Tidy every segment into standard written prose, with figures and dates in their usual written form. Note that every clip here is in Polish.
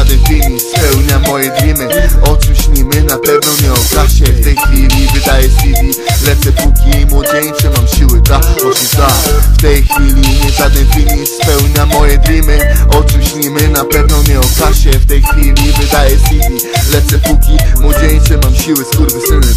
żaden finish spełnia moje dreamy. O czym śnimy, na pewno nie o kasie. W tej chwili wydaję CD, lecę póki młodzieńcze mam siły, właśnie w tej chwili nie żaden finish spełnia moje dreamy. O czym śnimy, na pewno nie o kasie. W tej chwili wydaję CD, lecę póki młodzieńcze mam siły, skurwysyny,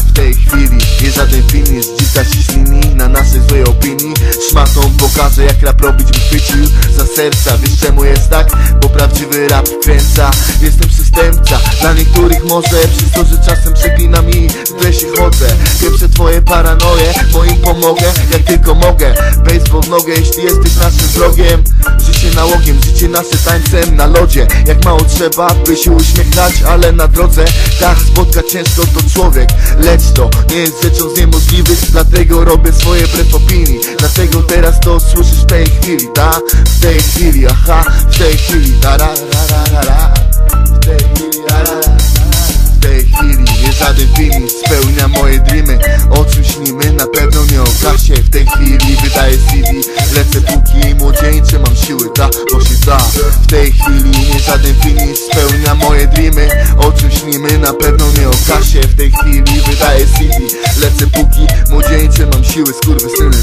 w tej chwili nie żaden finish. Dzika ciśnini na naszej złej opinii. Szmatą pokażę, jak rap robić by chwycił za serca. Wiesz czemu jest tak? Bo prawdziwy rap wkręca. Jestem przestępca, dla niektórych może przez to, że czasem przeklina mi w dresie chodzę. Pieprzę twoje paranoje, moim pomogę jak tylko mogę. Baseball w nogę, jeśli jesteś naszym wrogiem. Życie nałogiem, życie nasze tańcem na lodzie. Jak mało trzeba, by się uśmiechać, ale na drodze tak spotkać ciężko to człowiek. Lecz to nie jest rzeczą z niemożliwych, dlatego robię swoje wbrew opinii. Dlatego teraz to słyszysz w tej chwili, w tej chwili, w tej chwili, w tej chwili, w tej chwili nie żaden finish spełnia moje dreamy. O czym śnimy, na pewno nie o kasie. W tej chwili wydaję CD, lecę póki młodzieńcze mam siły, właśnie w tej chwili nie żaden finish spełnia moje dreamy. O czym śnimy, na pewno nie o kasie. W tej chwili wydaję CD, lecę póki młodzieńcze mam siły, skurwysyny,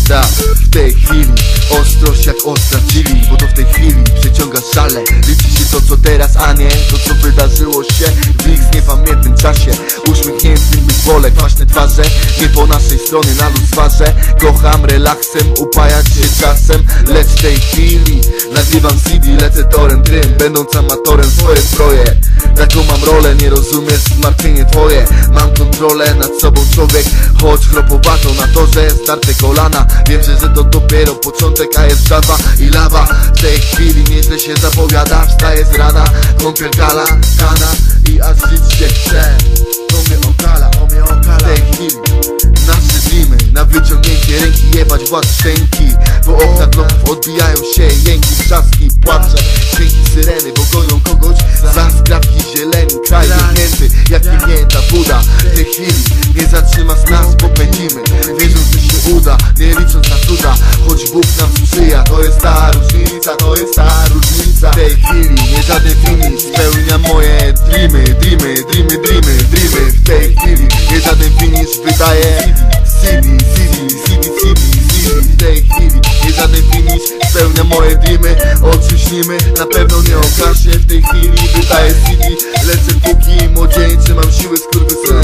w tej chwili ostrość jak ostra chili, bo to w tej chwili przeciąga szale. Liczy się to co teraz, a nie to co wydarzyło się w ich niepamiętnym czasie. Uśmiechniętym być wolę, kwaśne twarze, nie po naszej stronie na luz twarze. Kocham relaksem, upajać się czasem, lecz w tej chwili nagrywam CD, lecę torem trym, będąc amatorem swoje zbroje. Taką mam rolę, nie rozumiesz zmartwienie twoje. Mam kontrolę nad sobą człowiek, choć chropowato na torze, starte kolana. Wiem, że to dopiero początek, a jest żaba i lawa. W tej chwili nieźle się zapowiada, wstaję z rana, kąpiel kala, kana i aż żyć się chce. To mnie okala, w tej chwili nasze dreamy na wyciągnięcie ręki, jebać władz szczęki. Bo okna bloków odbijają się jęki, trzaski, płacze, dźwięki syreny, bo gonią kogoś za skrawki zieleni. Kraj wychnięty jak wychnięta woda. W tej chwili nie zatrzyma z nas, bo pędzimy, wierząc, że się uda, nie licząc na cuda, choć Bóg nam sprzyja. To jest ta różnica, to jest ta różnica. W tej chwili nie żaden finish spełnia moje dreamy. W tej chwili nie żaden finish wydaje CD. W tej chwili nie żaden finish spełnia moje dreamy. O czym śnimy, na pewno nie o kasie. W tej chwili wydaje CD, lecę póki młodzieńczy mam siły, skurwysyny,